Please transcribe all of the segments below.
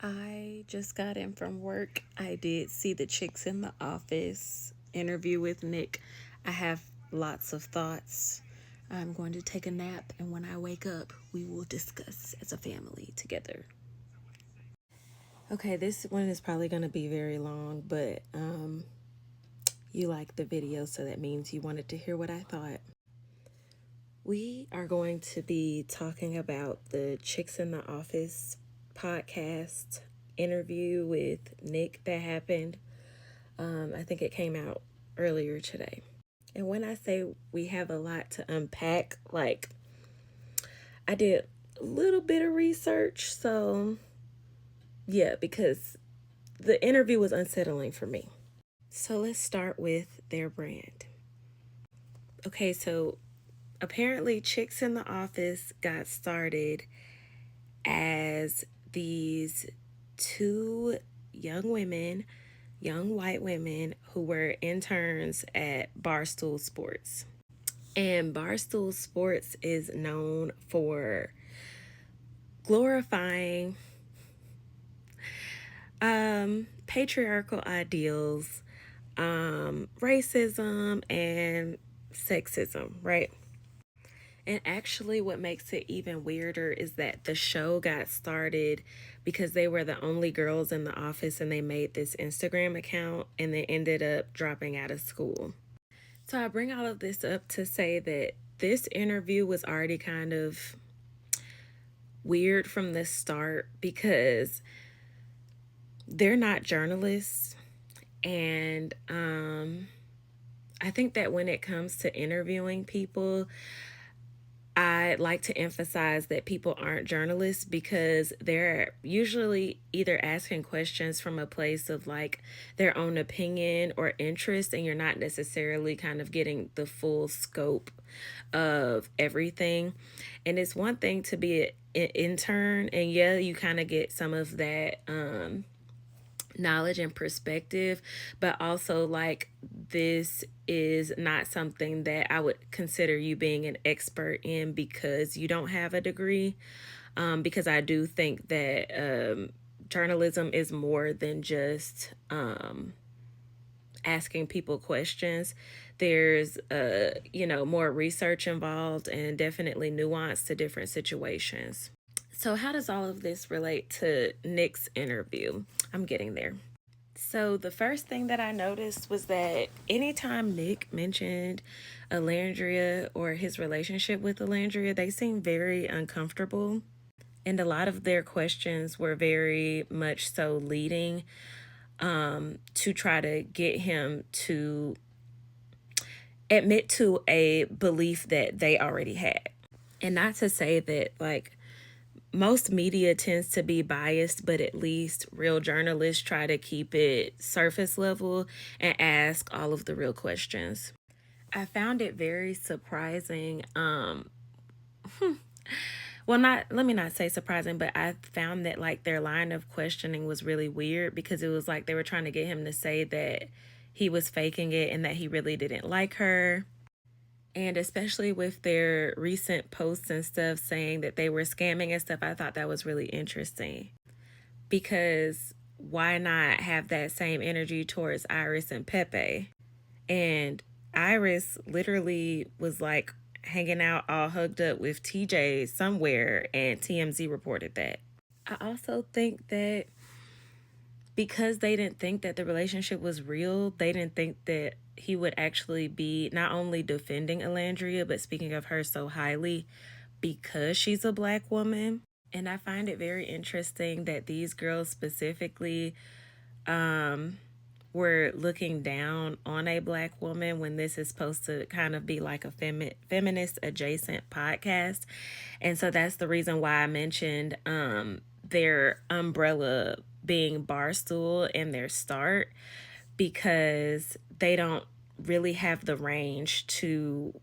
I just got in from work. I did see the Chicks in the Office interview with Nick. I have lots of thoughts. I'm going to take a nap, and when I wake up, we will discuss as a family together. Okay, this one is probably going to be very long, but you liked the video, so that means you wanted to hear what I thought. We are going to be talking about the Chicks in the Office podcast interview with Nick that happened. I think it came out earlier today. And when I say we have a lot to unpack, like I did a little bit of research. So, yeah, because the interview was unsettling for me. So let's start with their brand. Okay, so apparently Chicks in the Office got started as these two young women, young white women who were interns at Barstool Sports. And Barstool Sports is known for glorifying patriarchal ideals, racism, and sexism, right? And actually, what makes it even weirder is that the show got started because they were the only girls in the office and they made this Instagram account and they ended up dropping out of school. So I bring all of this up to say that this interview was already kind of weird from the start because they're not journalists. And I think that when it comes to interviewing people, I like to emphasize that people aren't journalists because they're usually either asking questions from a place of like their own opinion or interest, and you're not necessarily kind of getting the full scope of everything. And it's one thing to be an intern, and yeah, you kind of get some of that knowledge and perspective, but also like this is not something that I would consider you being an expert in because you don't have a degree. Because I do think that journalism is more than just asking people questions. There's more research involved and definitely nuance to different situations. So, how does all of this relate to Nick's interview? I'm getting there. So, the first thing that I noticed was that anytime Nick mentioned Alandria or his relationship with Alandria, they seemed very uncomfortable. And a lot of their questions were very much so leading to try to get him to admit to a belief that they already had. And not to say that, like, most media tends to be biased, but at least real journalists try to keep it surface level and ask all of the real questions. I found it very surprising. Well, not let me not say surprising, but I found that like their line of questioning was really weird because it was like they were trying to get him to say that he was faking it and that he really didn't like her. And especially with their recent posts and stuff saying that they were scamming and stuff, I thought that was really interesting. Because why not have that same energy towards Iris and Pepe? And Iris literally was like hanging out all hugged up with TJ somewhere, and TMZ reported that. I also think that because they didn't think that the relationship was real, they didn't think that he would actually be not only defending Alandria, but speaking of her so highly because she's a black woman. And I find it very interesting that these girls specifically were looking down on a black woman when this is supposed to kind of be like a feminist adjacent podcast. And so that's the reason why I mentioned their umbrella being Barstool and their start, because they don't really have the range to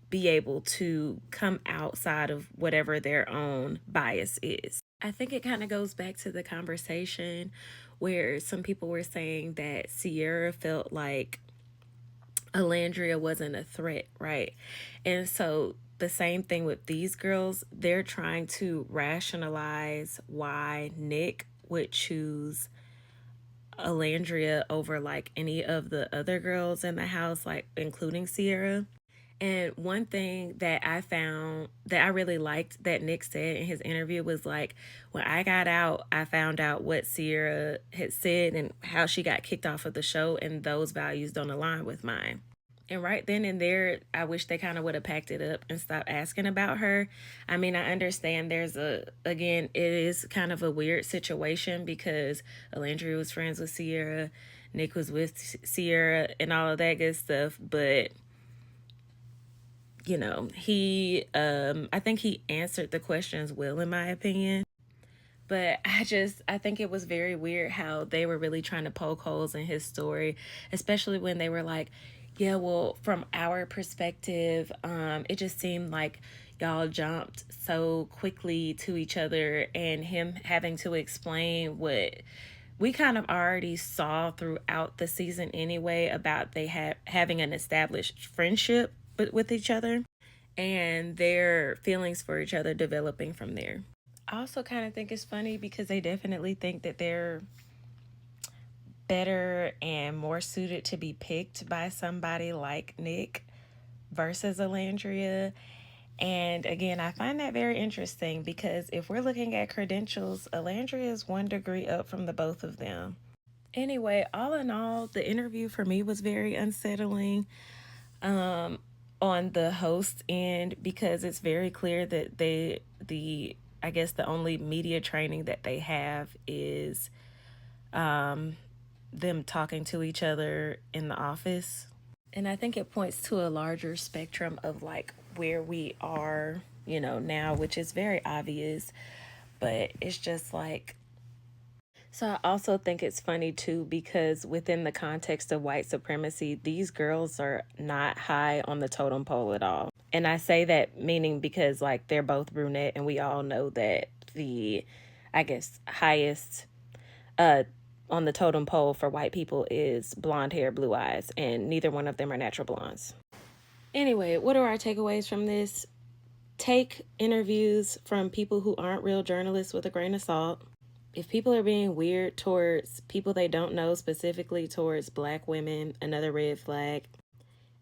be able to come outside of whatever their own bias is. I think it kind of goes back to the conversation where some people were saying that Sierra felt like Alandria wasn't a threat, right? And so the same thing with these girls, they're trying to rationalize why Nick would choose Alandria over like any of the other girls in the house, like including Sierra. And one thing that I found that I really liked that Nick said in his interview was like, when I got out, I found out what Sierra had said and how she got kicked off of the show, and those values don't align with mine. And right then and there, I wish they kind of would have packed it up and stopped asking about her. I mean, I understand again, it is kind of a weird situation because Alandria was friends with Sierra, Nick was with Sierra, and all of that good stuff. But, I think he answered the questions well, in my opinion. But I think it was very weird how they were really trying to poke holes in his story, especially when they were like, yeah, well, from our perspective, it just seemed like y'all jumped so quickly to each other, and him having to explain what we kind of already saw throughout the season anyway about they having an established friendship with each other and their feelings for each other developing from there. I also kind of think it's funny because they definitely think that they're better and more suited to be picked by somebody like Nick versus Alandria. And again, I find that very interesting because if we're looking at credentials, Alandria is 1 degree up from the both of them. Anyway, all in all, the interview for me was very unsettling on the host end because it's very clear that I guess the only media training that they have is them talking to each other in the office. And I think it points to a larger spectrum of like where we are, now, which is very obvious, but it's just like. So I also think it's funny too because within the context of white supremacy, these girls are not high on the totem pole at all. And I say that meaning because like they're both brunette and we all know that the, I guess, highest on the totem pole for white people is blonde hair, blue eyes, and neither one of them are natural blondes. Anyway, what are our takeaways from this? Take interviews from people who aren't real journalists with a grain of salt. If people are being weird towards people they don't know, specifically towards black women, another red flag.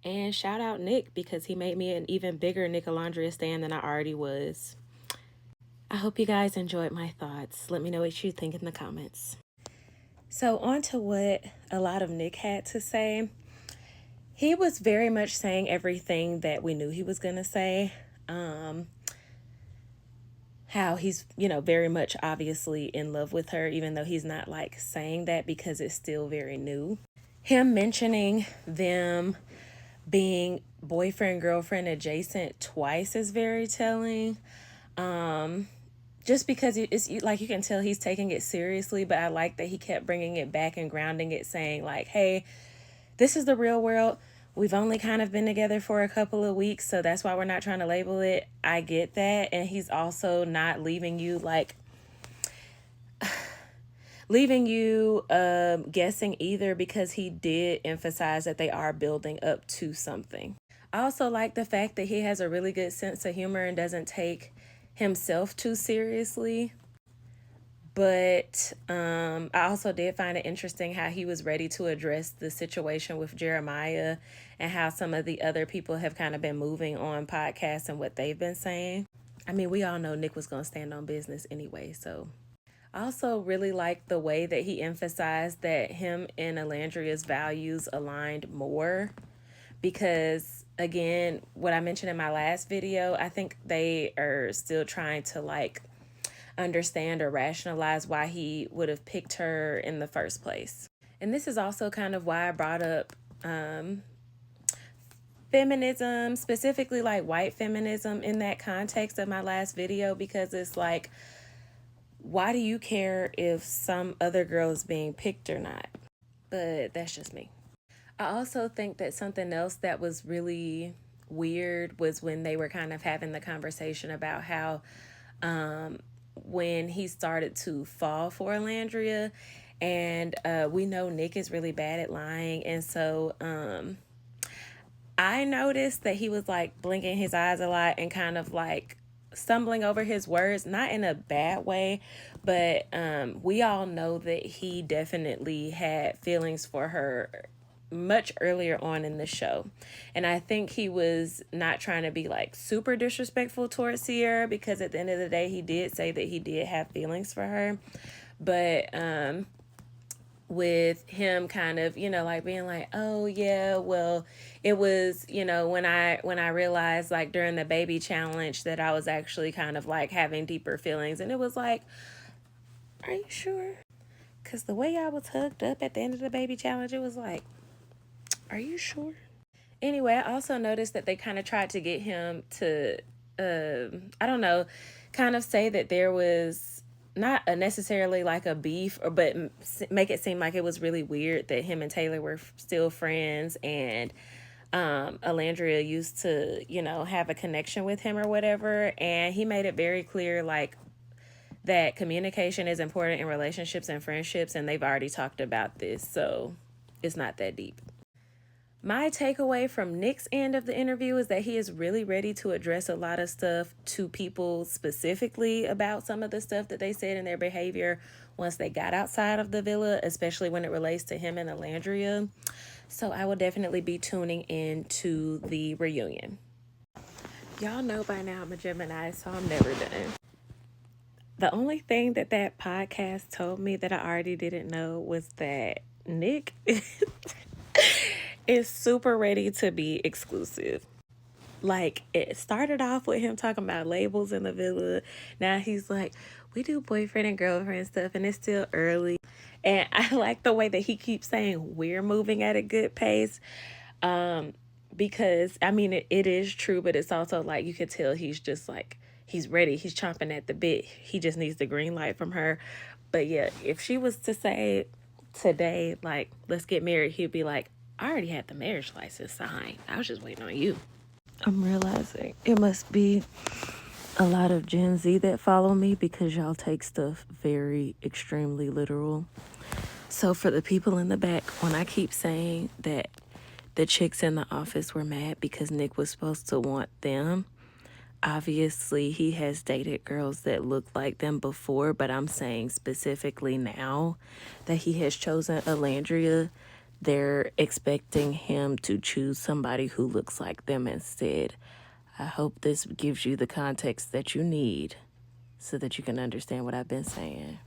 And shout out Nick because he made me an even bigger Nick Alandria stan than I already was. I hope you guys enjoyed my thoughts. Let me know what you think in the comments. So on to what a lot of Nick had to say. He was very much saying everything that we knew he was going to say. How he's, very much obviously in love with her, even though he's not like saying that because it's still very new. Him mentioning them being boyfriend, girlfriend adjacent twice is very telling. Just because it's like you can tell he's taking it seriously, but I like that he kept bringing it back and grounding it, saying like, hey, this is the real world. We've only kind of been together for a couple of weeks, so that's why we're not trying to label it. I get that. And he's also not leaving you guessing either, because he did emphasize that they are building up to something. I also like the fact that he has a really good sense of humor and doesn't take himself too seriously. But I also did find it interesting how he was ready to address the situation with Jeremiah and how some of the other people have kind of been moving on podcasts and what they've been saying. I mean, we all know Nick was going to stand on business anyway. So I also really liked the way that he emphasized that him and Alandria's values aligned more. Because, again, what I mentioned in my last video, I think they are still trying to understand or rationalize why he would have picked her in the first place. And this is also kind of why I brought up feminism, specifically white feminism in that context of my last video, because it's like, why do you care if some other girl is being picked or not? But that's just me. I also think that something else that was really weird was when they were kind of having the conversation about how when he started to fall for Alandria, and we know Nick is really bad at lying, and so I noticed that he was blinking his eyes a lot and kind of stumbling over his words, not in a bad way, but we all know that he definitely had feelings for her much earlier on in the show. And I think he was not trying to be like super disrespectful towards Sierra, because at the end of the day, he did say that he did have feelings for her. But with him kind of, like being like, oh yeah, well, it was, when I realized like during the baby challenge that I was actually kind of like having deeper feelings. And it was like, are you sure? Because the way I was hooked up at the end of the baby challenge, it was like, are you sure? Anyway, I also noticed that they kind of tried to get him to, I don't know, kind of say that there was not necessarily like a beef, but make it seem like it was really weird that him and Taylor were still friends, and Alandria used to, have a connection with him or whatever. And he made it very clear, like, that communication is important in relationships and friendships, and they've already talked about this, so it's not that deep. My takeaway from Nick's end of the interview is that he is really ready to address a lot of stuff to people specifically about some of the stuff that they said in their behavior once they got outside of the villa, especially when it relates to him and Alandria. So I will definitely be tuning in to the reunion. Y'all know by now I'm a Gemini, so I'm never done. The only thing that podcast told me that I already didn't know was that Nick is super ready to be exclusive. Like, it started off with him talking about labels in the villa. Now he's like, we do boyfriend and girlfriend stuff, and it's still early. And I like the way that he keeps saying we're moving at a good pace. Because, I mean, it is true, but it's also like you could tell he's just like, he's ready. He's chomping at the bit. He just needs the green light from her. But yeah, if she was to say today, like, let's get married, he'd be like, I already had the marriage license signed. I was just waiting on you. I'm realizing it must be a lot of Gen Z that follow me, because y'all take stuff very extremely literal. So for the people in the back, when I keep saying that the chicks in the office were mad because Nick was supposed to want them, obviously he has dated girls that look like them before, but I'm saying specifically now that he has chosen Alandria, they're expecting him to choose somebody who looks like them instead. I hope this gives you the context that you need so that you can understand what I've been saying.